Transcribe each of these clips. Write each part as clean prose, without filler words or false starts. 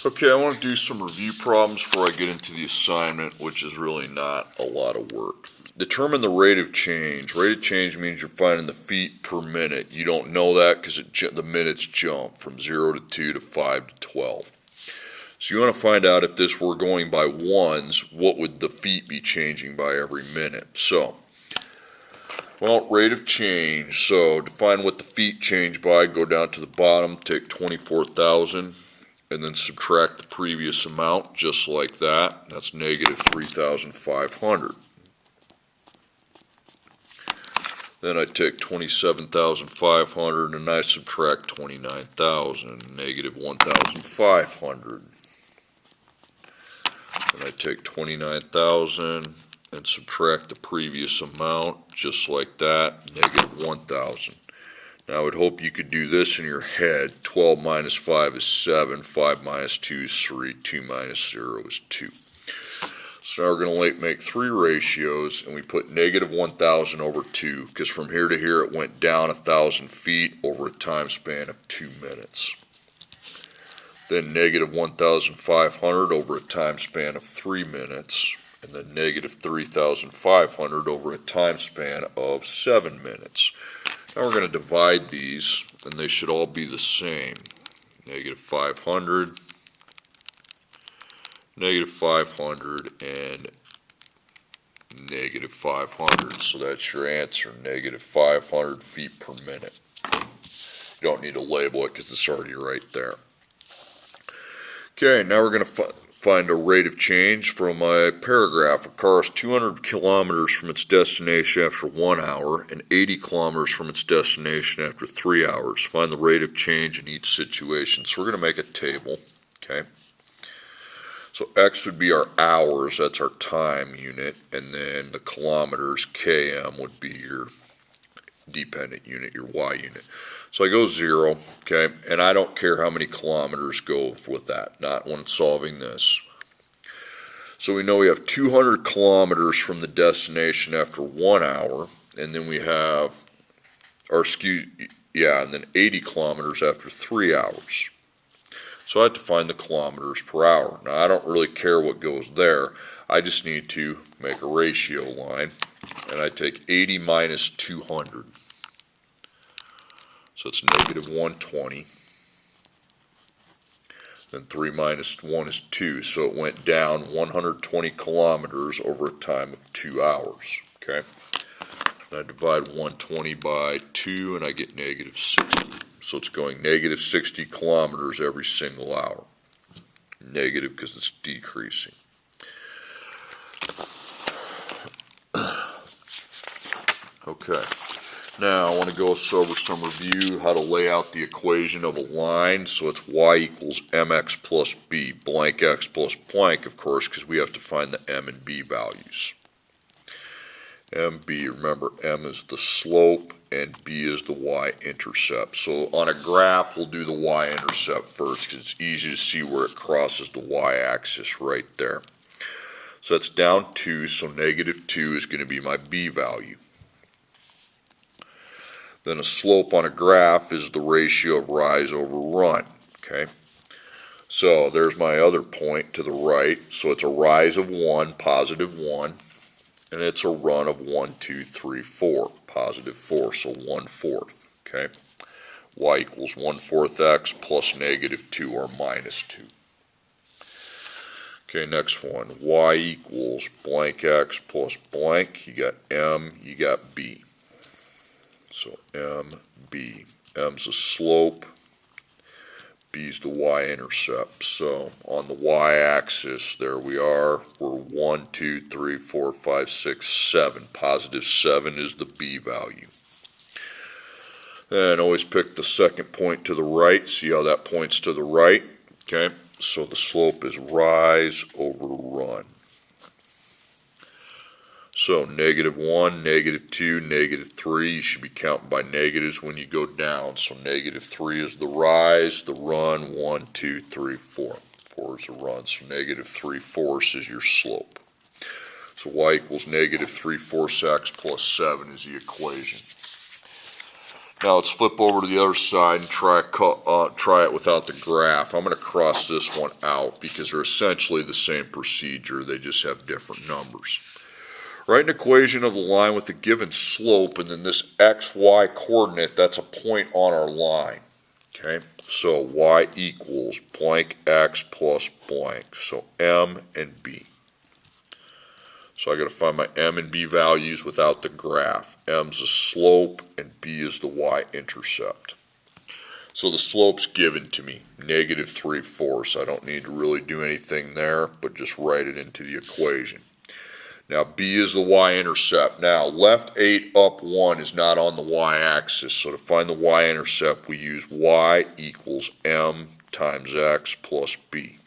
Okay, I want to do some review problems before I get into the assignment, which is really not a lot of work. Determine the rate of change. Rate of change means you're finding the feet per minute. You don't know that because the minutes jump from 0 to 2 to 5 to 12. So you want to find out if this were going by ones, what would the feet be changing by every minute? So, well, rate of change. So define what the feet change by. Go down to the bottom, take 24,000. And then subtract the previous amount, just like that. That's negative 3,500. Then I take 27,500 and I subtract 29,000, negative 1,500. Then I take 29,000 and subtract the previous amount, just like that, negative 1,000. Now I would hope you could do this in your head. 12 minus 5 is 7, 5 minus 2 is 3, 2 minus 0 is 2. So now we're going to make three ratios, and we put negative 1,000 over 2, because from here to here it went down 1,000 feet over a time span of 2 minutes. Then negative 1,500 over a time span of 3 minutes, and then negative 3,500 over a time span of 7 minutes. Now we're going to divide these, and they should all be the same. Negative 500, negative 500, and negative 500. So that's your answer, negative 500 feet per minute. You don't need to label it because it's already right there. Okay, now we're going to find a rate of change from my paragraph. A car is 200 kilometers from its destination after 1 hour and 80 kilometers from its destination after 3 hours. Find the rate of change in each situation. So we're going to make a table, okay? So X would be our hours, that's our time unit, and then the kilometers, km, would be your dependent unit, your Y unit. So I go 0, okay, and I don't care how many kilometers go with that, not when solving this. So we know we have 200 kilometers from the destination after 1 hour, and then we have, and then 80 kilometers after 3 hours. So I have to find the kilometers per hour. Now I don't really care what goes there, I just need to make a ratio line, and I take 80 minus 200. So it's negative 120. Then 3 minus 1 is 2. So it went down 120 kilometers over a time of 2 hours. Okay. And I divide 120 by 2 and I get negative 60. So it's going negative 60 kilometers every single hour. Negative because it's decreasing. Okay. Now I want to go over some review, how to lay out the equation of a line. So it's y equals mx plus b, blank x plus blank, of course, because we have to find the m and b values. MB, remember m is the slope and b is the y-intercept. So on a graph, we'll do the y-intercept first because it's easy to see where it crosses the y-axis right there. So that's down 2, so negative 2 is going to be my b value. Then a slope on a graph is the ratio of rise over run, okay? So there's my other point to the right. So it's a rise of 1, positive 1, and it's a run of 1, 2, 3, 4, positive 4, so 1/4, okay? Y equals 1/4 x plus negative 2 or minus 2. Okay, next one, y equals blank x plus blank. You got m, you got b. So MB, M's the slope, B's the y-intercept. So on the y-axis, there we are, we're 1, 2, 3, 4, 5, 6, 7. Positive 7 is the B value. And always pick the second point to the right. See how that points to the right? Okay, so the slope is rise over run. So negative 1, negative 2, negative 3, you should be counting by negatives when you go down. So negative 3 is the rise, the run, 1, 2, 3, 4. 4 is the run, so negative 3/4 is your slope. So y equals negative 3/4 x plus 7 is the equation. Now let's flip over to the other side and try it without the graph. I'm going to cross this one out because they're essentially the same procedure. They just have different numbers. Write an equation of the line with a given slope, and then this xy coordinate, that's a point on our line. Okay, so y equals blank x plus blank, so m and b. So I got to find my m and b values without the graph. M's the slope and b is the y-intercept. So the slope's given to me, negative 3/4. I don't need to really do anything there, but just write it into the equation. Now b is the y-intercept. Now left 8 up 1 is not on the y-axis, so to find the y-intercept we use y equals m times x plus b.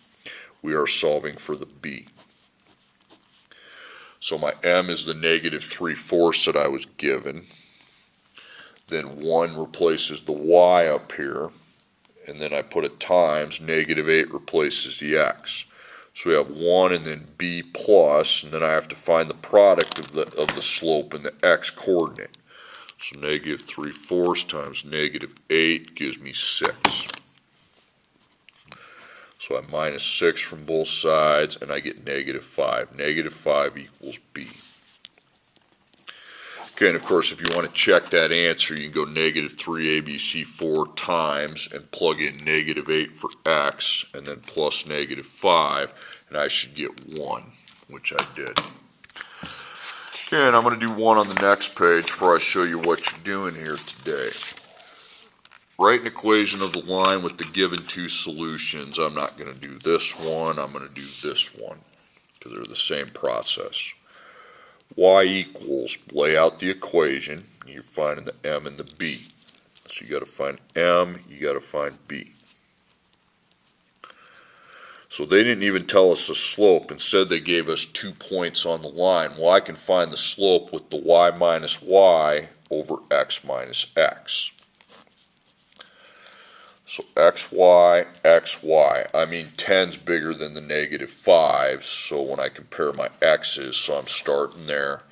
We are solving for the b. So my m is the negative 3/4 that I was given. Then 1 replaces the y up here, and then I put a times, negative 8 replaces the x. So we have 1 and then b plus, and then I have to find the product of the slope and the x coordinate. So negative 3/4 times negative 8 gives me 6. So I minus 6 from both sides, and I get negative 5. Negative 5 equals b. Okay, and of course, if you want to check that answer, you can go negative 3abc4 times and plug in negative 8 for x, and then plus negative 5, and I should get 1, which I did. Okay, and I'm going to do 1 on the next page before I show you what you're doing here today. Write an equation of the line with the given two solutions. I'm not going to do this one, I'm going to do this one, because they're the same process. Y equals, lay out the equation, you're finding the m and the b. So you got to find m, you got to find b. So they didn't even tell us the slope, instead they gave us 2 points on the line. Well, I can find the slope with the y minus y over x minus x. So xy, xy, I mean 10's bigger than the negative 5, so when I compare my x's, so I'm starting there,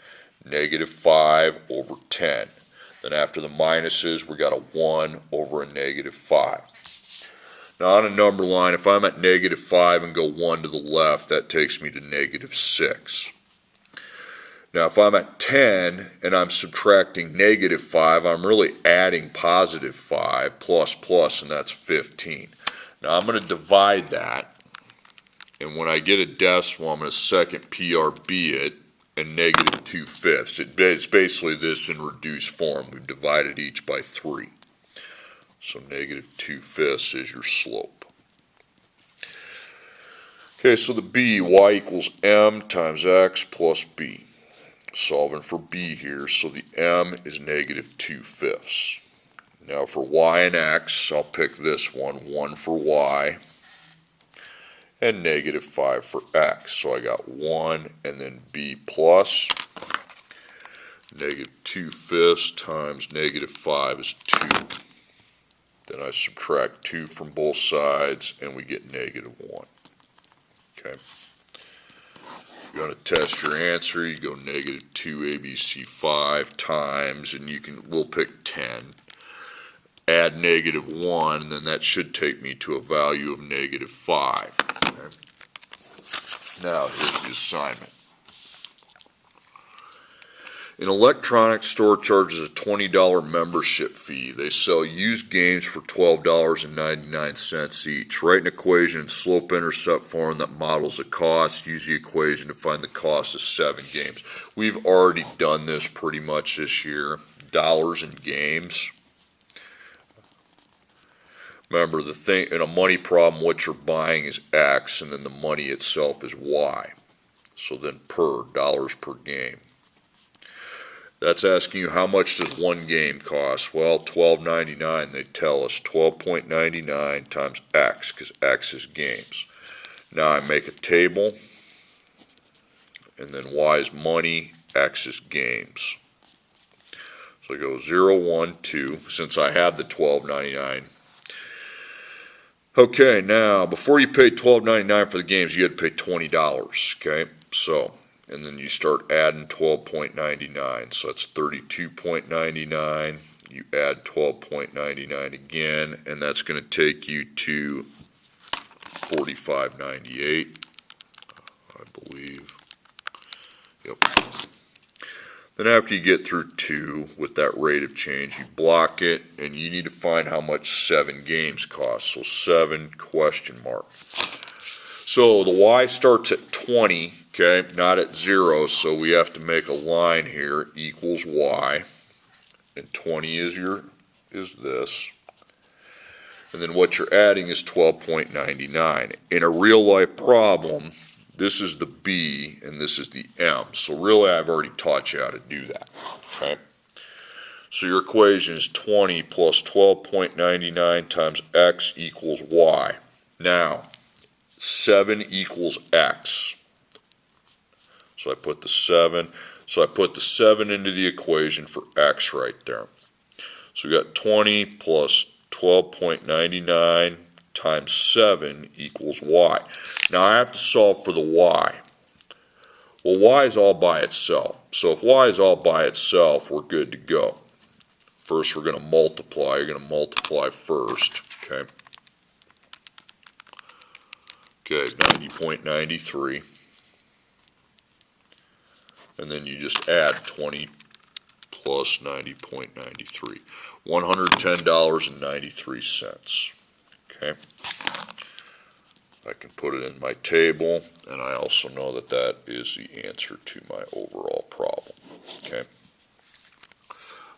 negative 5 over 10. Then after the minuses, we got a 1 over a negative 5. Now on a number line, if I'm at negative 5 and go 1 to the left, that takes me to negative 6. Now if I'm at 10 and I'm subtracting negative 5, I'm really adding positive 5 plus plus, and that's 15. Now I'm going to divide that, and when I get a decimal, I'm going to second PRB it, and negative 2/5. It's basically this in reduced form. We've divided each by 3. So negative 2/5 is your slope. Okay, so the b, y equals m times x plus b. Solving for b here, so the m is negative 2/5. Now for y and x, I'll pick this one, 1 for y, and negative 5 for x. So I got 1 and then b plus, negative 2/5 times negative 5 is 2. Then I subtract 2 from both sides, and we get negative 1. Okay. If you want to test your answer, you go negative 2abc5 times, and we'll pick 10. Add negative 1, and then that should take me to a value of negative 5. Okay. Now, here's the assignment. An electronics store charges a $20 membership fee. They sell used games for $12.99 each. Write an equation in slope-intercept form that models the cost. Use the equation to find the cost of 7 games. We've already done this pretty much this year. Dollars in games. Remember, the thing in a money problem, what you're buying is X, and then the money itself is Y. So then dollars per game. That's asking you how much does one game cost? Well, $12.99, they tell us. 12.99 times X, because X is games. Now I make a table, and then Y is money, X is games. So I go 0, 1, 2, since I have the $12.99. Okay, now, before you pay $12.99 for the games, you had to pay $20, okay? So, and then you start adding 12.99, so that's 32.99. you add 12.99 again, and that's going to take you to 45.98, I believe. Yep. Then after you get through 2 with that rate of change, you block it, and you need to find how much 7 games cost. So 7 question mark. So the y starts at 20, okay, not at 0, so we have to make a line here, equals y, and 20 is this. And then what you're adding is 12.99. In a real life problem, this is the b and this is the m. So really I've already taught you how to do that. Okay? So your equation is 20 plus 12.99 times x equals y. Now, 7 equals x. So I put the 7. So I put the 7 into the equation for x right there. So we got 20 plus 12.99 times 7 equals y. Now I have to solve for the y. Well, y is all by itself. So if y is all by itself, we're good to go. First we're going to multiply. You're going to multiply first. Okay. Okay, 90.93. And then you just add 20 plus 90.93. $110.93. Okay. I can put it in my table, and I also know that that is the answer to my overall problem. Okay.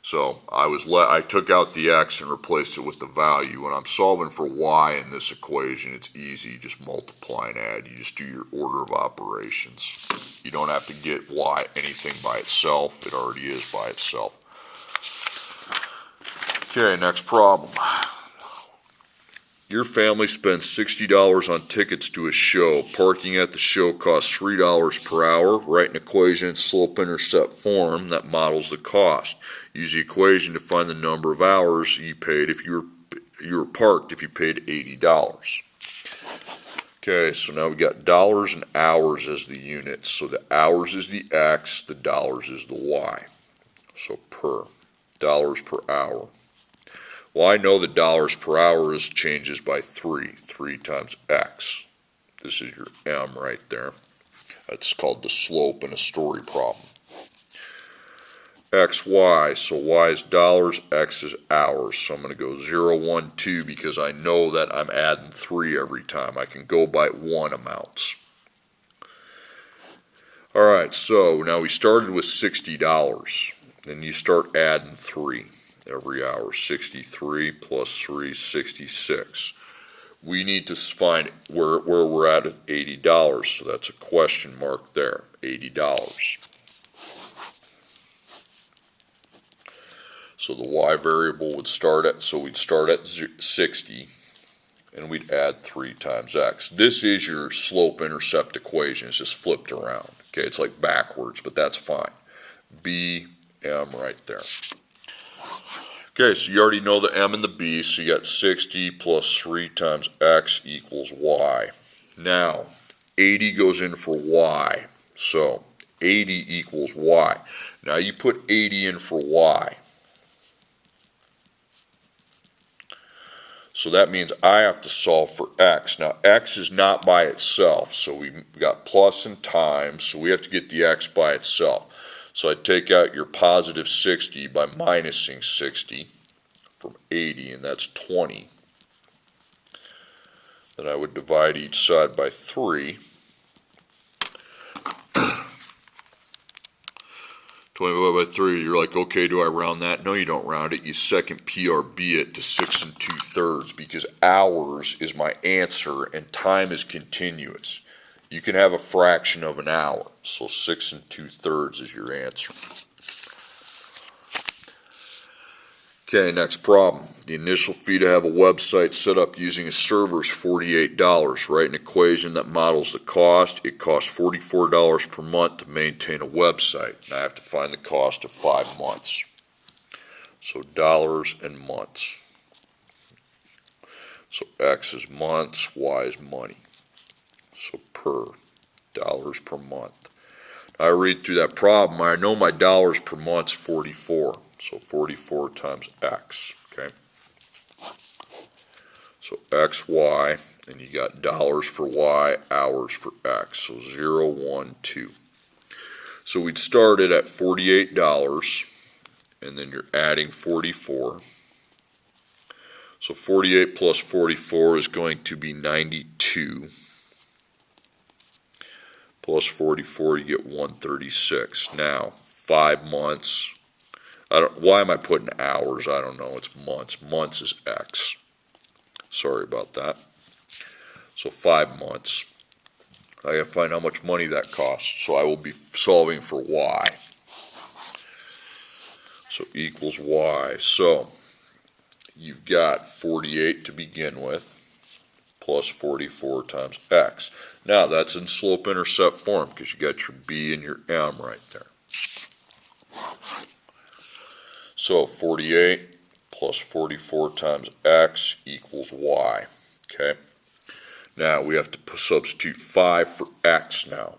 So I took out the x and replaced it with the value. When I'm solving for y in this equation, it's easy. You just multiply and add. You just do your order of operations. You don't have to get y anything by itself. It already is by itself. Okay, next problem. Your family spends $60 on tickets to a show. Parking at the show costs $3 per hour. Write an equation in slope-intercept form that models the cost. Use the equation to find the number of hours you paid if you were parked if you paid $80. Okay, so now we got dollars and hours as the units. So the hours is the x, the dollars is the y. So per, dollars per hour. Well, I know that dollars per hour changes by 3 times x. This is your m right there. That's called the slope in a story problem. X, y, so y is dollars, x is hours. So I'm going to go 0, 1, 2 because I know that I'm adding 3 every time. I can go by 1 amounts. Alright, so now we started with $60. Then you start adding 3 every hour. 63 plus 3, 66. We need to find where we're at $80, so that's a question mark there, $80. So the y variable would start at, so we'd start at 60, and we'd add 3 times x. This is your slope-intercept equation. It's just flipped around. Okay, it's like backwards, but that's fine. B, m right there. Okay, so you already know the m and the b, so you got 60 plus 3 times x equals y. Now, 80 goes in for y, so 80 equals y. Now you put 80 in for y. So that means I have to solve for x. Now x is not by itself, so we've got plus and times, so we have to get the x by itself. So I take out your positive 60 by minusing 60 from 80, and that's 20. Then I would divide each side by 3. 20 divided by 3, you're like, okay, do I round that? No, you don't round it. You second PRB it to 6 2/3 because hours is my answer and time is continuous. You can have a fraction of an hour, so 6 2/3 is your answer. Okay, next problem. The initial fee to have a website set up using a server is $48. Write an equation that models the cost. It costs $44 per month to maintain a website. And I have to find the cost of 5 months. So dollars and months. So X is months, Y is money. So per, dollars per month. I read through that problem. I know my dollars per month is 44. So 44 times x, okay? So xy, and you got dollars for y, hours for x, so 0, 1, 2. So we'd started at $48, and then you're adding 44. So 48 plus 44 is going to be 92. Plus 44, you get 136. Now, 5 months. Why am I putting hours? I don't know. It's months. Months is x. Sorry about that. So 5 months. I gotta find how much money that costs. So I will be solving for y. So equals y. So you've got 48 to begin with, plus 44 times x. Now that's in slope-intercept form because you got your b and your m right there. So 48 plus 44 times x equals y. Okay. Now we have to substitute 5 for x now.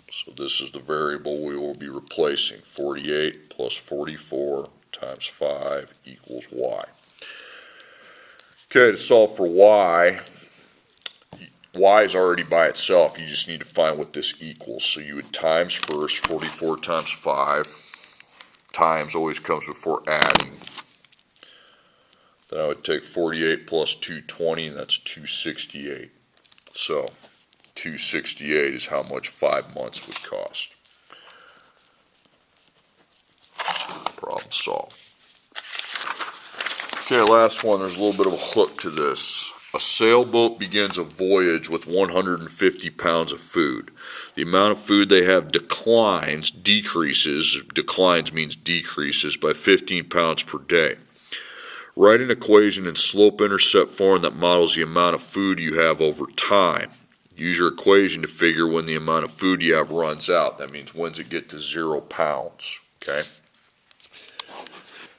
So this is the variable we will be replacing. 48 plus 44 times 5 equals y. Okay, to solve for y, y is already by itself. You just need to find what this equals. So you would times first, 44 times 5. Times always comes before adding. Then I would take 48 plus 220, and that's 268. So 268 is how much 5 months would cost. Problem solved. Okay, last one. There's a little bit of a hook to this. A sailboat begins a voyage with 150 pounds of food. The amount of food they have declines means decreases by 15 pounds per day. Write an equation in slope-intercept form that models the amount of food you have over time. Use your equation to figure when the amount of food you have runs out. That means when's it get to 0 pounds, okay?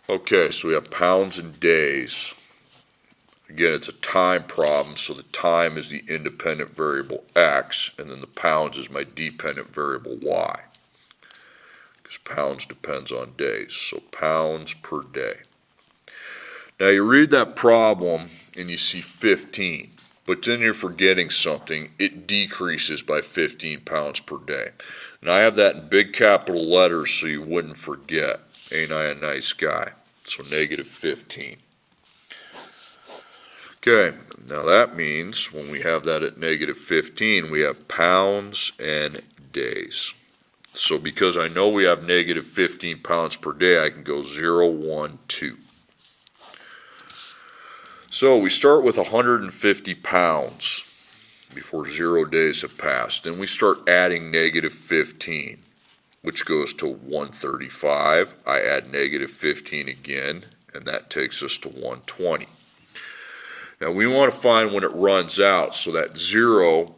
Okay, so we have pounds and days. Again, it's a time problem, so the time is the independent variable x, and then the pounds is my dependent variable y. Because pounds depends on days, so pounds per day. Now you read that problem and you see 15, but then you're forgetting something. It decreases by 15 pounds per day. And I have that in big capital letters so you wouldn't forget. Ain't I a nice guy? So negative 15. Okay, now that means when we have that at negative 15, we have pounds and days. So because I know we have negative 15 pounds per day, I can go 0, 1, 2. So we start with 150 pounds before 0 days have passed. Then we start adding negative 15, which goes to 135. I add negative 15 again, and that takes us to 120. Now we want to find when it runs out, so that 0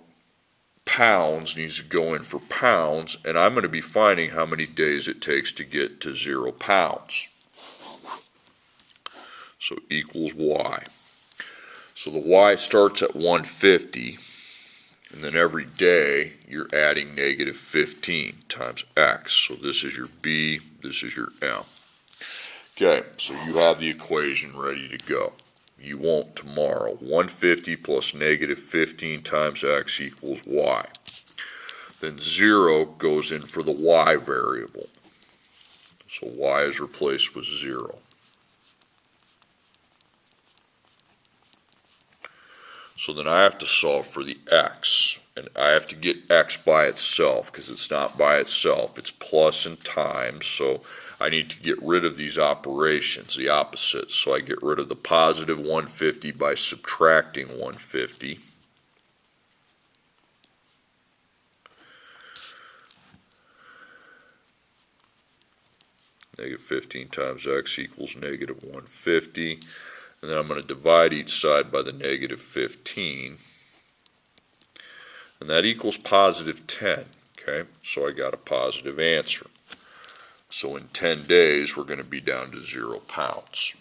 pounds needs to go in for pounds, and I'm going to be finding how many days it takes to get to 0 pounds. So equals y. So the y starts at 150, and then every day you're adding negative 15 times x. So this is your b, this is your m. Okay, so you have the equation ready to go. You won't tomorrow. 150 plus negative 15 times x equals y. Then 0 goes in for the y variable. So y is replaced with 0. So then I have to solve for the x. And I have to get x by itself because it's not by itself. It's plus and times. So I need to get rid of these operations, the opposites. So I get rid of the positive 150 by subtracting 150. Negative 15 times x equals negative 150. And then I'm going to divide each side by the negative 15. And that equals positive 10. Okay, so I got a positive answer. So in 10 days, we're going to be down to 0 pounds.